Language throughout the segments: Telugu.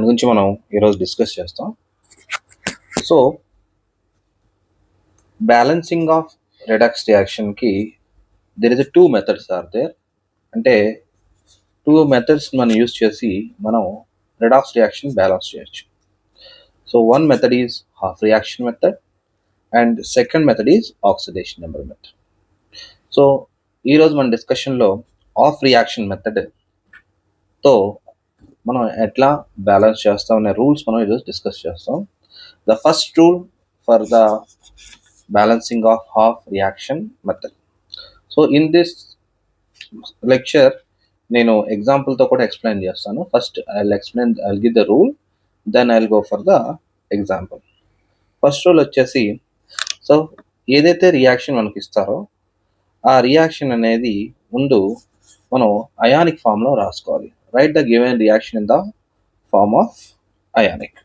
గురించి మనం ఈరోజు డిస్కస్ చేస్తాం. సో బ్యాలెన్సింగ్ ఆఫ్ రిడాక్స్ రియాక్షన్కి there is 2 methods are there. అంటే 2 మెథడ్స్ మనం యూస్ చేసి మనం రిడాక్స్ రియాక్షన్ బ్యాలెన్స్ చేయొచ్చు. So one method is half reaction method and second method is oxidation number method. So ఈరోజు మన డిస్కషన్లో హాఫ్ రియాక్షన్ మెథడ్తో మనం ఎట్లా బ్యాలెన్స్ చేస్తాం అనే రూల్స్ మనం ఈరోజు డిస్కస్ చేస్తాం. The first rule for the balancing of half reaction method. So in this lecture నేను ఎగ్జాంపుల్తో కూడా ఎక్స్ప్లెయిన్ చేస్తాను. First I'll give the rule, then I'll go for the example. First rule వచ్చేసి, సో ఏదైతే రియాక్షన్ మనకి ఇస్తారో ఆ రియాక్షన్ అనేది ముందు మనం అయానిక్ ఫామ్లో రాసుకోవాలి. Right the given reaction in the form of ionic.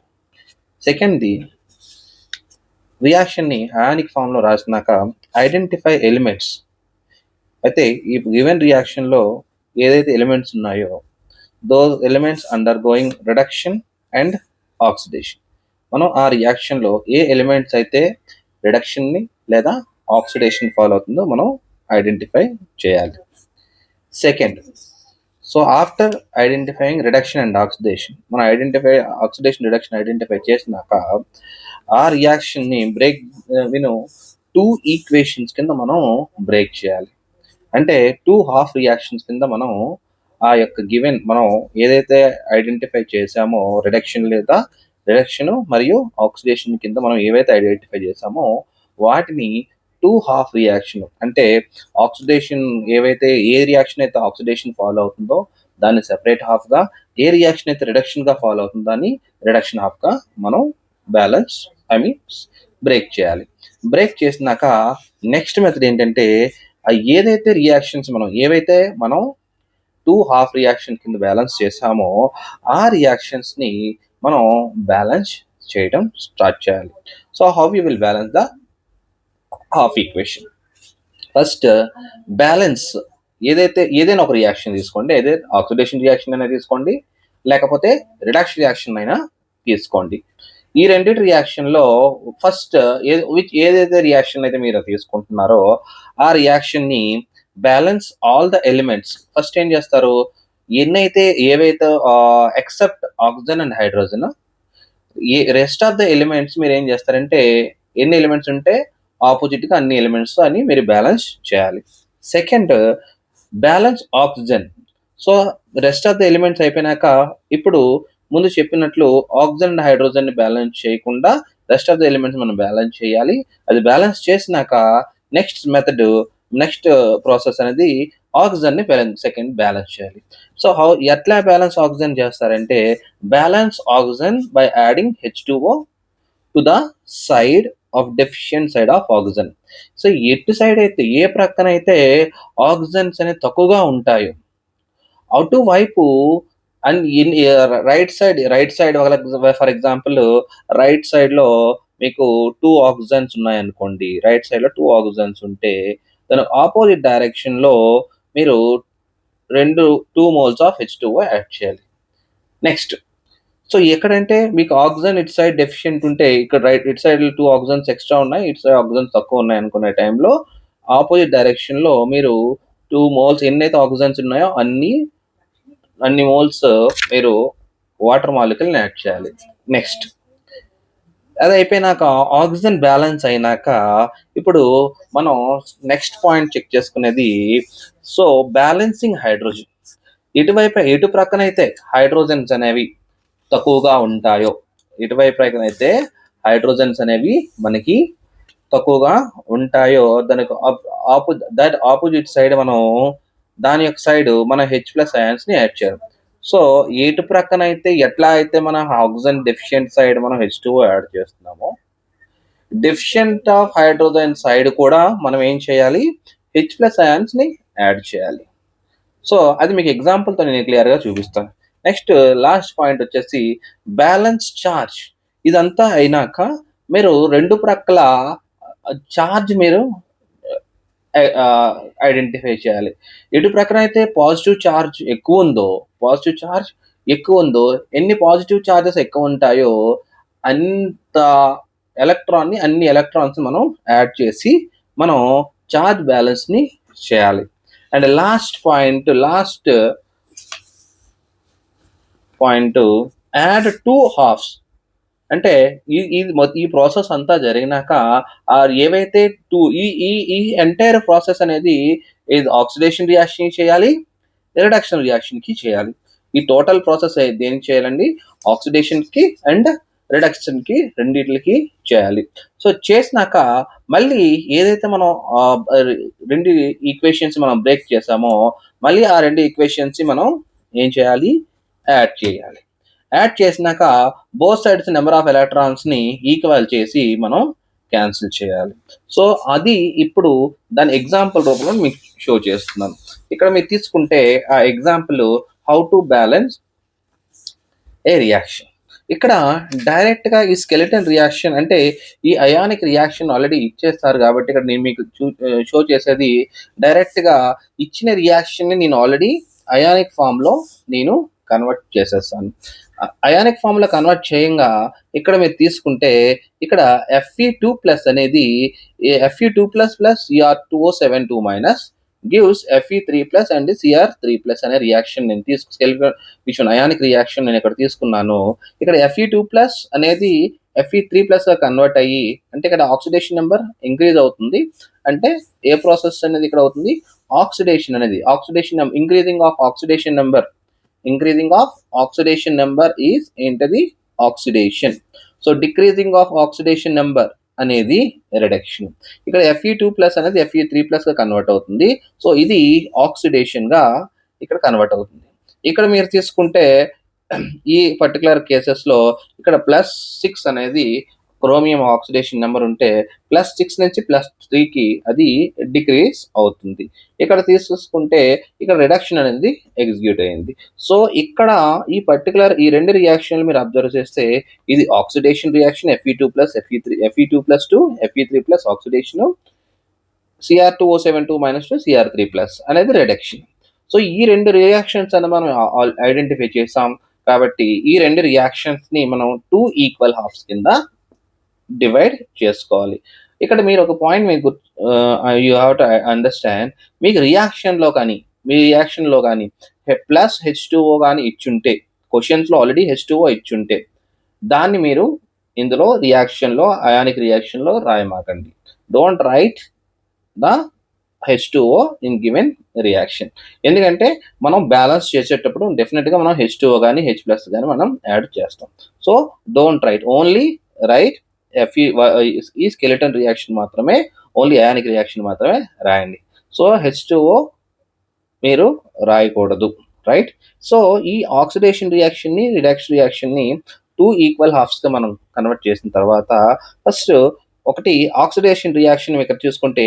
సెకండ్ది, రియాక్షన్ని అయానిక్ ఫామ్లో రాసినాక ఐడెంటిఫై ఎలిమెంట్స్. అయితే ఈ గివెన్ రియాక్షన్లో ఏదైతే ఎలిమెంట్స్ ఉన్నాయో those elements undergoing reduction and oxidation. మనం ఆ రియాక్షన్లో ఏ ఎలిమెంట్స్ అయితే రిడక్షన్ని లేదా ఆక్సిడేషన్ ఫాలో అవుతుందో మనం ఐడెంటిఫై చేయాలి. Second, so after identifying reduction and oxidation, మనం ఆక్సిడేషన్ రిడక్షన్ ఐడెంటిఫై చేసినాక ఆ రియాక్షన్ని బ్రేక్ 2 ఈక్వేషన్స్ కింద మనం బ్రేక్ చేయాలి. అంటే 2 హాఫ్ రియాక్షన్స్ కింద మనం ఆ యొక్క గివెన్ మనం ఏదైతే ఐడెంటిఫై చేసామో రిడక్షన్ లేదా రిడక్షన్ మరియు ఆక్సిడేషన్ కింద మనం ఏవైతే ఐడెంటిఫై చేసామో వాటిని 2 హాఫ్ రియాక్షన్, అంటే ఆక్సిడేషన్ ఏవైతే ఏ రియాక్షన్ అయితే ఆక్సిడేషన్ ఫాలో అవుతుందో దాన్ని సెపరేట్ హాఫ్గా, ఏ రియాక్షన్ అయితే రిడక్షన్గా ఫాలో అవుతుందో దాన్ని రిడక్షన్ హాఫ్గా మనం బ్రేక్ చేయాలి. బ్రేక్ చేసినాక నెక్స్ట్ మెథడ్ ఏంటంటే, ఏదైతే రియాక్షన్స్ ఏవైతే మనం 2 హాఫ్ రియాక్షన్ కింద బ్యాలెన్స్ చేసామో ఆ రియాక్షన్స్ని మనం బ్యాలెన్స్ చేయడం స్టార్ట్ చేయాలి. So how you will balance the half equation? First balance ఏదైనా ఒక రియాక్షన్ తీసుకోండి, ఏదైతే ఆక్సిడేషన్ రియాక్షన్ అయినా తీసుకోండి లేకపోతే రిడక్షన్ రియాక్షన్ అయినా తీసుకోండి. ఈ రెండింటి రియాక్షన్లో ఫస్ట్ ఏదైతే రియాక్షన్ అయితే మీరు తీసుకుంటున్నారో ఆ రియాక్షన్ని balance all the elements. First ఏం చేస్తారు, ఏవైతే except oxygen and hydrogen, rest of the elements మీరు ఏం చేస్తారంటే ఎన్ని ఎలిమెంట్స్ ఉంటే ఆపోజిట్గా అన్ని ఎలిమెంట్స్ అని మీరు బ్యాలెన్స్ చేయాలి. Second, balance oxygen. So rest of the elements అయిపోయినాక ఇప్పుడు ముందు చెప్పినట్లు ఆక్సిజన్ అండ్ హైడ్రోజన్ ని బ్యాలెన్స్ చేయకుండా రెస్ట్ ఆఫ్ ద ఎలిమెంట్స్ మనం బ్యాలెన్స్ చేయాలి. అది బ్యాలెన్స్ చేసినాక నెక్స్ట్ ప్రాసెస్ అనేది ఆక్సిజన్ ని సెకండ్ బ్యాలెన్స్ చేయాలి. సో ఎట్లా బ్యాలెన్స్ ఆక్సిజన్ చేస్తారంటే, balance oxygen by adding H2O to the side of deficient side of oxygen. So ఎటు సైడ్ అయితే ఏ ప్రక్కన అయితే ఆక్సిజన్స్ అనేవి తక్కువగా ఉంటాయో అటువైపు and right side for example right సైడ్లో మీకు 2 ఆక్సిజన్స్ ఉన్నాయనుకోండి. రైట్ సైడ్లో 2 ఆక్సిజన్స్ ఉంటే దాని ఆపోజిట్ డైరెక్షన్లో మీరు 2 moles ఆఫ్ H2O యాడ్ చేయాలి. నెక్స్ట్, సో ఎక్కడంటే మీకు ఆక్సిజన్ ఇటు సైడ్ డెఫిషియెంట్ ఉంటే ఇక్కడ ఇటు సైడ్ 2 ఆక్సిజన్స్ ఎక్స్ట్రా ఉన్నాయి, ఇటు సైడ్ ఆక్సిజన్స్ తక్కువ ఉన్నాయి అనుకునే టైంలో ఆపోజిట్ డైరెక్షన్లో మీరు 2 moles ఎన్నైతే ఆక్సిజన్స్ ఉన్నాయో అన్ని మోల్స్ మీరు వాటర్ మాలిక్యూల్ని యాడ్ చేయాలి. నెక్స్ట్, అది అయిపోయినాక ఆక్సిజన్ బ్యాలెన్స్ అయినాక ఇప్పుడు మనం నెక్స్ట్ పాయింట్ చెక్ చేసుకునేది, సో బ్యాలెన్సింగ్ హైడ్రోజన్. ఎటు ప్రక్కన అయితే హైడ్రోజన్స్ అనేవి తక్కువగా ఉంటాయో, హైడ్రోజన్స్ అనేవి మనకి తక్కువగా ఉంటాయో దానికి ఆపోజిట్ సైడ్ మనం దాని యొక్క సైడ్ మన H+ అయాన్స్ ని యాడ్ చేయాలి. సో ఎటు ప్రక్కన అయితే ఎట్లా అయితే మన ఆక్సిజన్ డెఫిషియెంట్ సైడ్ మనం H2O యాడ్ చేస్తున్నామో డెఫిషియెంట్ ఆఫ్ హైడ్రోజన్ సైడ్ కూడా మనం ఏం చేయాలి, H+ అయాన్స్ ని యాడ్ చేయాలి. సో అది మీకు ఎగ్జాంపుల్తో నేను క్లియర్గా చూపిస్తాను. నెక్స్ట్ లాస్ట్ పాయింట్ వచ్చేసి బ్యాలెన్స్ చార్జ్. ఇదంతా అయినాక మీరు రెండు ప్రక్కల చార్జ్ మీరు ఐడెంటిఫై చేయాలి. ఎటు ప్రక్కన అయితే పాజిటివ్ చార్జ్ ఎక్కువ ఉందో పాజిటివ్ చార్జ్ ఎక్కువ ఉందో, ఎన్ని పాజిటివ్ చార్జెస్ ఎక్కువ ఉంటాయో అంత అన్ని ఎలక్ట్రాన్స్ మనం యాడ్ చేసి మనం చార్జ్ బ్యాలెన్స్ని చేయాలి. And last point add 2 హాఫ్స్. అంటే ఈ ప్రాసెస్ అంతా జరిగినాక ఏవైతే ఈ ఎంటైర్ ప్రాసెస్ అనేది ఆక్సిడేషన్ రియాక్షన్ చేయాలి, రిడక్షన్ రియాక్షన్ కి చేయాలి. ఈ టోటల్ ప్రాసెస్ దేనికి చేయాలండి? ఆక్సిడేషన్ కి అండ్ రిడక్షన్ కి రెండింటికి చేయాలి. సో చేసినాక మళ్ళీ ఏదైతే మనం రెండు ఈక్వేషన్స్ మనం బ్రేక్ చేసామో మళ్ళీ ఆ రెండు ఈక్వేషన్స్ మనం ఏం చేయాలి? యాడ్ చేయాలి. యాడ్ చేసినాక both sides number of electrons ని ఈక్వల్ చేసి మనం క్యాన్సిల్ చేయాలి. సో అది ఇప్పుడు దాని ఎగ్జాంపుల్ రూపంలో మీకు షో చేస్తున్నాను. ఇక్కడ మీరు తీసుకుంటే ఆ example how to balance A reaction. ఇక్కడ డైరెక్ట్ గా ఈ స్కెలిటన్ రియాక్షన్ అంటే ఈ అయానిక్ రియాక్షన్ ఆల్రెడీ ఇచ్చేస్తారు కాబట్టి ఇక్కడ నేను మీకు షో చేసేది డైరెక్ట్ గా ఇచ్చిన రియాక్షన్ ని నేను ఆల్రెడీ అయానిక్ ఫామ్ లో నేను కన్వర్ట్ చేసేస్తాను. అయానిక్ ఫామ్ లో కన్వర్ట్ చేయంగా ఇక్కడ మీరు తీసుకుంటే ఇక్కడ Fe2+ అనేది Fe2+ Cr2O72- gives Fe3+ and Cr3+ అనే రియాక్షన్ నేను తీసుకు అయానిక్ రియాక్షన్ నేను ఇక్కడ తీసుకున్నాను. ఇక్కడ Fe2+ అనేది Fe3+ గా కన్వర్ట్ అయ్యి అంటే ఇక్కడ ఆక్సిడేషన్ నెంబర్ ఇంక్రీజ్ అవుతుంది. అంటే ఏ ప్రాసెస్ అనేది ఇక్కడ అవుతుంది? ఆక్సిడేషన్ అనేది increasing of oxidation number is ఏంటది? Oxidation. So decreasing of oxidation number అనేది రిడక్షన్. ఇక్కడ Fe2+ అనేది Fe3+ గా కన్వర్ట్ అవుతుంది. సో ఇది ఆక్సిడేషన్ గా ఇక్కడ కన్వర్ట్ అవుతుంది. ఇక్కడ మీరు తీసుకుంటే ఈ పర్టికులర్ కేసెస్ లో ఇక్కడ +6 అనేది క్రోమియం ఆక్సిడేషన్ నెంబర్ ఉంటే +6 నుంచి +3కి అది డిక్రీజ్ అవుతుంది. ఇక్కడ తీసుకుంటే ఇక్కడ రిడక్షన్ అనేది ఎగ్జిక్యూట్ అయింది. సో ఇక్కడ ఈ పర్టికులర్ ఈ రెండు రియాక్షన్లు మీరు అబ్జర్వ్ చేస్తే ఇది oxidation reaction Fe2+2 Fe3+ oxidation, Cr2O72- Cr3+ అనేది రిడక్షన్. సో ఈ రెండు రియాక్షన్స్ అని మనం ఐడెంటిఫై చేసాం కాబట్టి ఈ రెండు రియాక్షన్స్ ని మనం 2 ఈక్వల్ హాఫ్స్ కింద డివైడ్ చేసుకోవాలి. ఇక్కడ మీరు ఒక పాయింట్ మీకు యూ హ్యావ్ టు అండర్స్టాండ్. మీకు రియాక్షన్లో కానీ +H2O కానీ ఇచ్చుంటే, క్వశ్చన్స్ లో ఆల్రెడీ H2O ఇచ్చుంటే దాన్ని మీరు ఇందులో రియాక్షన్లో అయానిక్ రియాక్షన్లో రాయమాకండి. Don't write the H2O in given reaction. ఎందుకంటే మనం బ్యాలెన్స్ చేసేటప్పుడు డెఫినెట్గా మనం H2O కానీ H+ కానీ మనం యాడ్ చేస్తాం. So don't write, only right ఈ స్కెలిటన్ రియాక్షన్ మాత్రమే, ఓన్లీ అయానిక్ రియాక్షన్ మాత్రమే రాయండి. సో H2O మీరు రాయకూడదు, రైట్? సో ఈ ఆక్సిడేషన్ రియాక్షన్ ని రిడక్షన్ రియాక్షన్ ని 2 ఈక్వల్ హాఫ్స్ గా మనం కన్వర్ట్ చేసిన తర్వాత ఫస్ట్ ఒకటి ఆక్సిడేషన్ రియాక్షన్ ఇక్కడ చూసుకుంటే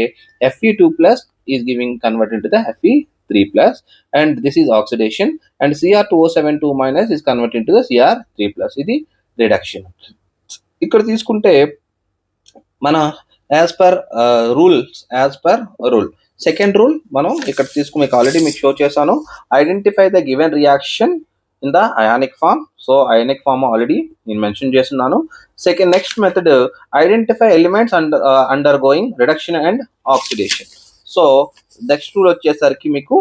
Fe2+ is giving converted to the Fe3+ and this is oxidation and Cr2O72- is converted to the Cr3+. ఇది రిడక్షన్. ఇక్కడ తీసుకుంటే మన as per rule second rule మనం ఇక్కడ మీకు ఆల్రెడీ మీకు షో చేశాను. Identify the given reaction in the ionic form. So ionic form already నేను మెన్షన్ చేస్తున్నాను. Next method identify elements undergoing reduction and oxidation. So next rule వచ్చేసరికి మీకు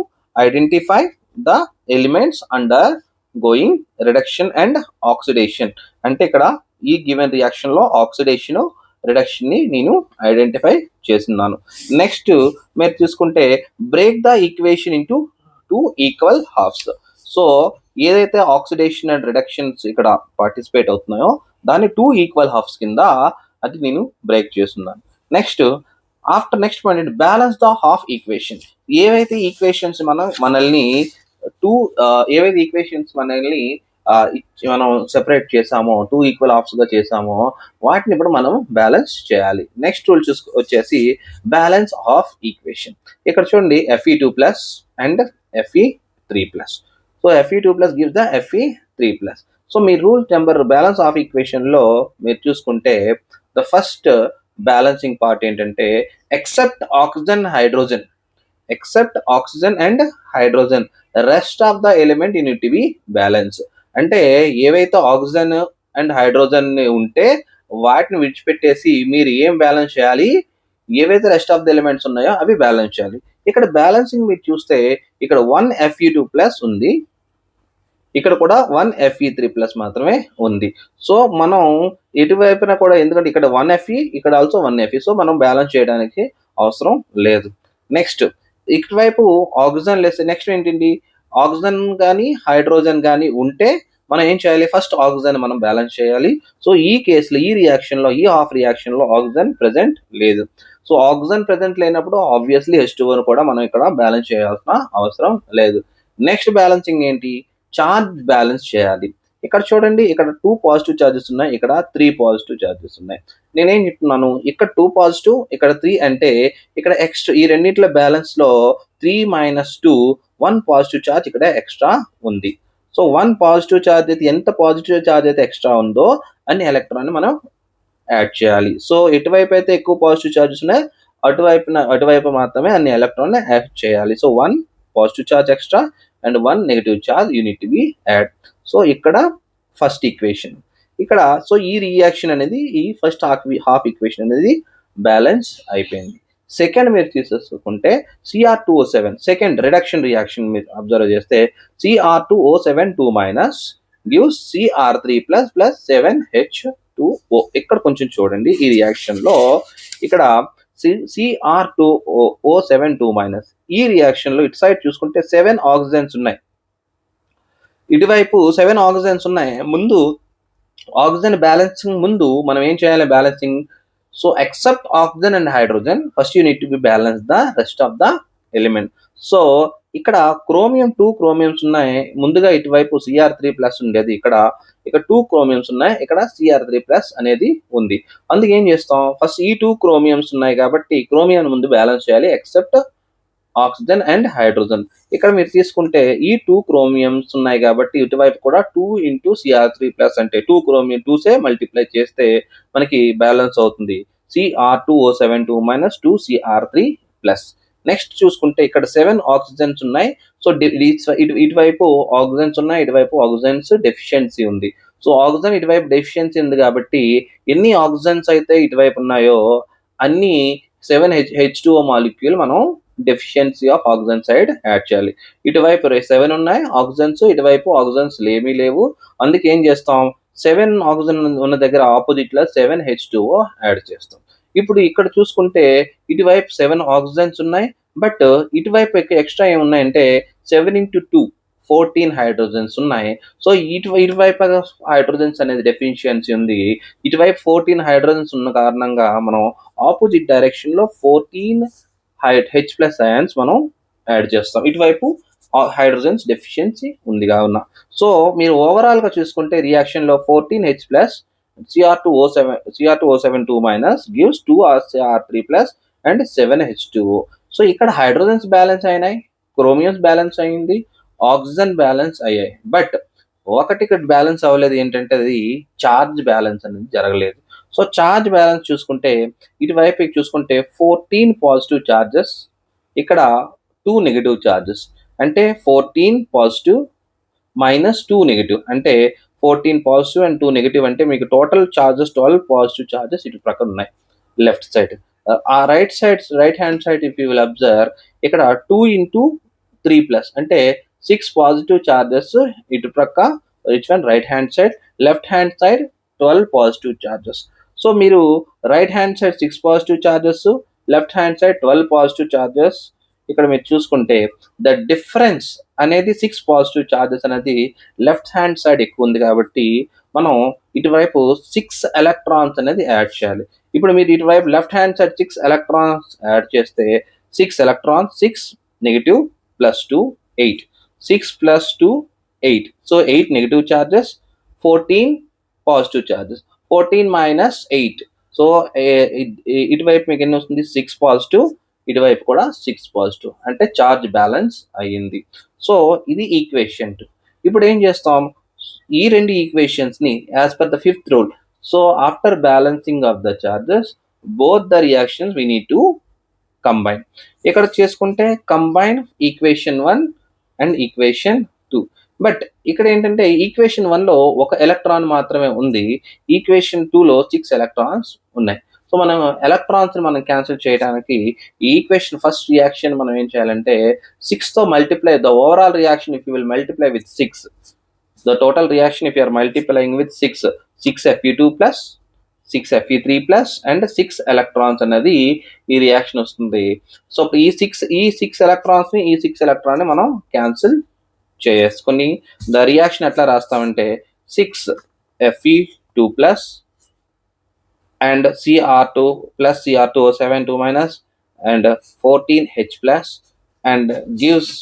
identify the elements undergoing reduction and oxidation. అంటే ఇక్కడ ఈ గివెన్ రియాక్షన్ లో ఆక్సిడేషన్ రిడక్షన్ ని నేను ఐడెంటిఫై చేస్తున్నాను. నెక్స్ట్ మీరు చూసుకుంటే break the equation into 2 equal halves. So ఏదైతే ఆక్సిడేషన్ అండ్ రిడక్షన్స్ ఇక్కడ పార్టిసిపేట్ అవుతున్నాయో దాన్ని 2 ఈక్వల్ హాఫ్స్ కింద అది నేను బ్రేక్ చేస్తున్నాను. Next point balance the half equation. ఏవైతే ఈక్వేషన్స్ మనల్ని మనం సెపరేట్ చేసామో 2 ఈక్వల్ హాఫ్స్ గా చేసామో వాటిని ఇప్పుడు మనం బ్యాలెన్స్ చేయాలి. నెక్స్ట్ రూల్ వచ్చేసి బ్యాలెన్స్ ఆఫ్ ఈక్వేషన్. ఇక్కడ చూడండి Fe2+ and Fe3+. So Fe2+ gives the Fe3+. So me rule number balance of equation లో మీరు చూసుకుంటే ద ఫస్ట్ బ్యాలెన్సింగ్ పార్ట్ ఏంటంటే except oxygen and hydrogen rest of the element unit to be balance. అంటే ఏవైతే ఆక్సిజన్ అండ్ హైడ్రోజన్ ఉంటే వాటిని విడిచిపెట్టేసి మీరు ఏం బ్యాలెన్స్ చేయాలి? ఏవైతే రెస్ట్ ఆఫ్ ది ఎలిమెంట్స్ ఉన్నాయో అవి బ్యాలెన్స్ చేయాలి. ఇక్కడ బ్యాలెన్సింగ్ మీరు చూస్తే ఇక్కడ 1 Fe2+ ఉంది. ఇక్కడ కూడా 1 Fe3+ మాత్రమే ఉంది. సో మనం ఎటువైపున కూడా, ఎందుకంటే ఇక్కడ 1 Fe ఇక్కడ ఆల్సో 1 Fe, సో మనం బ్యాలెన్స్ చేయడానికి అవసరం లేదు. నెక్స్ట్ ఇటువైపు ఆక్సిజన్ లెస్, నెక్స్ట్ ఏంటండి, ఆక్సిజన్ కానీ హైడ్రోజన్ కానీ ఉంటే మనం ఏం చేయాలి? ఫస్ట్ ఆక్సిజన్ మనం బ్యాలెన్స్ చేయాలి. సో ఈ కేసులో ఈ రియాక్షన్లో, ఈ హాఫ్ రియాక్షన్లో ఆక్సిజన్ ప్రెజెంట్ లేదు. సో ఆక్సిజన్ ప్రెజెంట్ లేనప్పుడు ఆబ్వియస్లీ H2O కూడా మనం ఇక్కడ బ్యాలెన్స్ చేయాల్సిన అవసరం లేదు. నెక్స్ట్ బ్యాలెన్సింగ్ ఏంటి? చార్జ్ బ్యాలెన్స్ చేయాలి. ఇక్కడ చూడండి, ఇక్కడ 2 పాజిటివ్ చార్జెస్ ఉన్నాయి, ఇక్కడ 3 పాజిటివ్ చార్జెస్ ఉన్నాయి. నేనేం చెప్తున్నాను, ఇక్కడ 2 పాజిటివ్, ఇక్కడ 3 అంటే ఇక్కడ ఎక్స్ట్రా ఈ రెండింటిలో బ్యాలెన్స్ లో 3 - 2 1 పాజిటివ్ చార్జ్ ఇక్కడ ఎక్స్ట్రా ఉంది. సో 1 పాజిటివ్ చార్జ్ అయితే, ఎంత పాజిటివ్ చార్జ్ అయితే ఎక్స్ట్రా ఉందో అన్ని ఎలక్ట్రాన్ మనం యాడ్ చేయాలి. సో ఎటువైపు అయితే ఎక్కువ పాజిటివ్ చార్జెస్ ఉన్నాయి అటువైపు మాత్రమే అన్ని ఎలక్ట్రాన్ యాడ్ చేయాలి. So 1 positive charge extra and 1 negative charge unit to be add. So ఇక్కడ ఫస్ట్ ఈక్వేషన్. ఇక్కడ సో ఈ రియాక్షన్ అనేది, ఈ ఫస్ట్ హాఫ్ ఈక్వేషన్ అనేది బ్యాలెన్స్ అయిపోయింది. సెకండ్ మీరు తీసేసుకుంటే Cr2O7 సెకండ్ రిడక్షన్ రియాక్షన్ మీరు అబ్జర్వ్ చేస్తే Cr2O7 2- gives Cr3+ 7H2O. ఇక్కడ కొంచెం చూడండి, ఈ రియాక్షన్ లో ఇక్కడ Cr2O7 2- ఈ రియాక్షన్ లో ఇటు సైడ్ చూసుకుంటే 7 ఆక్సిజన్స్ ఉన్నాయి, ఇటువైపు 7 ఆక్సిజన్స్ ఉన్నాయి. ముందు ఆక్సిజన్ బ్యాలెన్సింగ్ ముందు మనం ఏం చేయాలి? Balancing. So except oxygen and hydrogen first you need to be balance the rest of the element. So ఇక్కడ క్రోమియం 2 క్రోమియమ్స్ ఉన్నాయి. ముందుగా ఇటువైపు Cr3+ ఉండేది, ఇక్కడ 2 క్రోమియమ్స్ ఉన్నాయి, ఇక్కడ Cr3+ అనేది ఉంది. అందుకే ఏం చేస్తాం, ఫస్ట్ ఈ 2 క్రోమియమ్స్ ఉన్నాయి కాబట్టి క్రోమియం ముందు బ్యాలెన్స్ చేయాలి ఎక్సెప్ట్ ఆక్సిజన్ అండ్ హైడ్రోజన్. ఇక్కడ మీరు తీసుకుంటే ఈ 2 క్రోమియమ్స్ ఉన్నాయి కాబట్టి ఇటువైపు కూడా 2 × Cr3+ అంటే 2 క్రోమియం 2 మల్టిప్లై చేస్తే మనకి బ్యాలెన్స్ అవుతుంది Cr2O7 2- 2 Cr3+. నెక్స్ట్ చూసుకుంటే ఇక్కడ 7 ఆక్సిజన్స్ ఉన్నాయి. సో ఇటువైపు ఆక్సిజన్స్ ఉన్నాయి, ఇటువైపు ఆక్సిజన్స్ డెఫిషియన్సీ ఉంది. సో ఆక్సిజన్ ఇటువైపు డెఫిషియన్సీ ఉంది కాబట్టి ఎన్ని ఆక్సిజన్స్ అయితే ఇటువైపు ఉన్నాయో అన్ని 7H2O మాలిక్యూల్ మనం deficiency of oxygen side add చేయాలి. ఇటువైపు 7 ఉన్నాయి ఆక్సిజన్స్, ఇటువైపు ఆక్సిజన్స్ ఏమీ లేవు. అందుకే ఏం చేస్తాం, 7 ఆక్సిజన్ ఉన్న దగ్గర ఆపోజిట్ లో 7H2O యాడ్ చేస్తాం. ఇప్పుడు ఇక్కడ చూసుకుంటే ఇటువైపు 7 ఆక్సిజన్స్ ఉన్నాయి, బట్ ఇటువైపు ఎక్స్ట్రా ఏమున్నాయంటే 7 × 2 14 హైడ్రోజన్స్ ఉన్నాయి. సో ఇటువైపు హైడ్రోజన్స్ అనేది డెఫిషియన్సీ ఉంది, ఇటువైపు 14 హైడ్రోజన్స్ ఉన్న కారణంగా మనం ఆపోజిట్ డైరెక్షన్ లో 14 H+ అయాన్స్ మనం యాడ్ చేస్తాం. ఇటువైపు హైడ్రోజన్స్ డెఫిషియన్సీ ఉంది కావున. సో మీరు ఓవరాల్ గా చూసుకుంటే రియాక్షన్ లో 14H+ Cr2O7 2- gives 2 Cr3+ and 7H2O. So ఇక్కడ హైడ్రోజన్స్ బ్యాలెన్స్ అయినాయి, క్రోమియమ్స్ బ్యాలెన్స్ అయింది, ఆక్సిజన్ బ్యాలెన్స్ అయ్యాయి. బట్ ఒకటి ఇక్కడ బ్యాలెన్స్ అవ్వలేదు, ఏంటంటే అది చార్జ్ బ్యాలెన్స్ అనేది జరగలేదు. సో చార్జ్ బ్యాలెన్స్ చూసుకుంటే ఇటువైపు చూసుకుంటే 14 పాజిటివ్ చార్జెస్, ఇక్కడ 2 నెగిటివ్ చార్జెస్, అంటే 14 పాజిటివ్ - 2 నెగిటివ్, అంటే 14 పాజిటివ్ అండ్ 2 నెగిటివ్, అంటే మీకు టోటల్ చార్జెస్ 12 పాజిటివ్ చార్జెస్ ఇటు ప్రక్కన ఉన్నాయి లెఫ్ట్ సైడ్. ఆ right hand side if you will observe, ఇక్కడ 2 × 3+, అంటే 6 పాజిటివ్ చార్జెస్ ఇటు ప్రక్క, right hand side, left hand side 12 positive charges. So మీరు right hand side 6 positive charges, left hand side 12 positive charges. ఇక్కడ మీరు చూసుకుంటే ద డిఫరెన్స్ అనేది 6 పాజిటివ్ చార్జెస్ అనేది లెఫ్ట్ హ్యాండ్ సైడ్ ఎక్కువ ఉంది కాబట్టి మనం ఇటువైపు 6 ఎలక్ట్రాన్స్ అనేది యాడ్ చేయాలి. ఇప్పుడు మీరు ఇటువైపు left hand side 6 electrons add చేస్తే 6 electrons, 6 negative + 2 8, 6 + 2 8. So 8 negative charges, 14 positive charges, 14 - 8. So ఇటువైపు మీకు ఎన్ని వస్తుంది, 6 పాజిటివ్, ఇటువైపు కూడా 6 పాజిటివ్, అంటే చార్జ్ బ్యాలెన్స్ అయ్యింది. సో ఇది ఈక్వేషన్ 2. ఇప్పుడు ఏం చేస్తాం, ఈ రెండు ఈక్వేషన్స్ ని as per the 5th rule, so after balancing of the charges both the reactions we need to combine. ఇక్కడ చేసుకుంటే combine equation 1 and equation 2. But ఇక్కడ ఏంటంటే ఈక్వేషన్ 1లో ఒక ఎలక్ట్రాన్ మాత్రమే ఉంది. ఈక్వేషన్ 2లో 6 ఎలక్ట్రాన్స్ ఉన్నాయి. సో మనం ఎలక్ట్రాన్స్ని మనం క్యాన్సిల్ చేయడానికి ఈ ఈక్వేషన్ ఫస్ట్ రియాక్షన్ మనం ఏం చేయాలంటే 6తో multiply the overall reaction if you will multiply with 6, the total reaction if you are multiplying with 6 Fe2 plus 6 Fe3 plus and 6 electrons అనేది ఈ రియాక్షన్ వస్తుంది. సో ఈ సిక్స్ ఎలక్ట్రాన్స్ని ఈ 6 ఎలక్ట్రాన్ని మనం క్యాన్సిల్ చేసుకొని ద రియాక్షన్ ఎట్లా రాస్తామంటే 6 Fe2 plus and Cr2 plus Cr2O7 2 minus and 14H plus and gives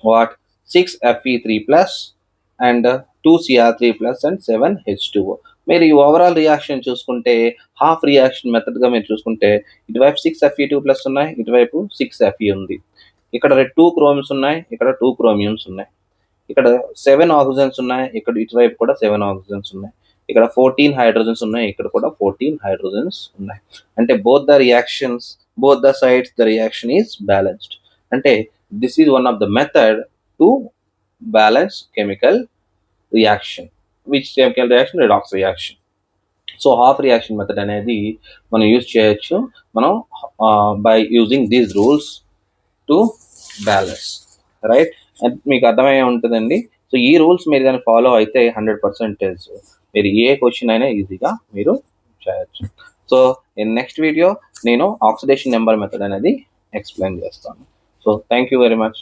what 6 Fe3 plus and 2 Cr3 plus and 7H2O. మీరు ఈ ఓవరాల్ రియాక్షన్ చూసుకుంటే హాఫ్ రియాక్షన్ మెథడ్గా మీరు చూసుకుంటే ఇటువైపు 6 Fe2 ప్లస్ ఉన్నాయి, ఇటువైపు 6 Fe ఉంది. ఇక్కడ 2 క్రోమ్స్ ఉన్నాయి, ఇక్కడ 2 క్రోమియమ్స్ ఉన్నాయి. ఇక్కడ 7 ఆక్సిజన్స్ ఉన్నాయి, ఇక్కడ ఇటువైపు కూడా 7 ఆక్సిజన్స్ ఉన్నాయి. ఇక్కడ 14 హైడ్రోజన్స్ ఉన్నాయి, ఇక్కడ కూడా 14 హైడ్రోజన్స్ ఉన్నాయి. అంటే both the sides the reaction is balanced. అంటే this is one of the method to balance chemical reaction. Which chemical reaction? Redox reaction. So half reaction method అనేది మనం యూజ్ చేయొచ్చు మనం by using these rules to balance, right? మీకు అర్థమయ్యే ఉంటుందండి. సో ఈ రూల్స్ మీరు కానీ ఫాలో అయితే 100% మీరు ఏ క్వశ్చన్ అయినా ఈజీగా మీరు చేయొచ్చు. సో నెక్స్ట్ వీడియో నేను ఆక్సిడేషన్ నెంబర్ మెథడ్ అనేది ఎక్స్ప్లెయిన్ చేస్తాను. So thank you very much.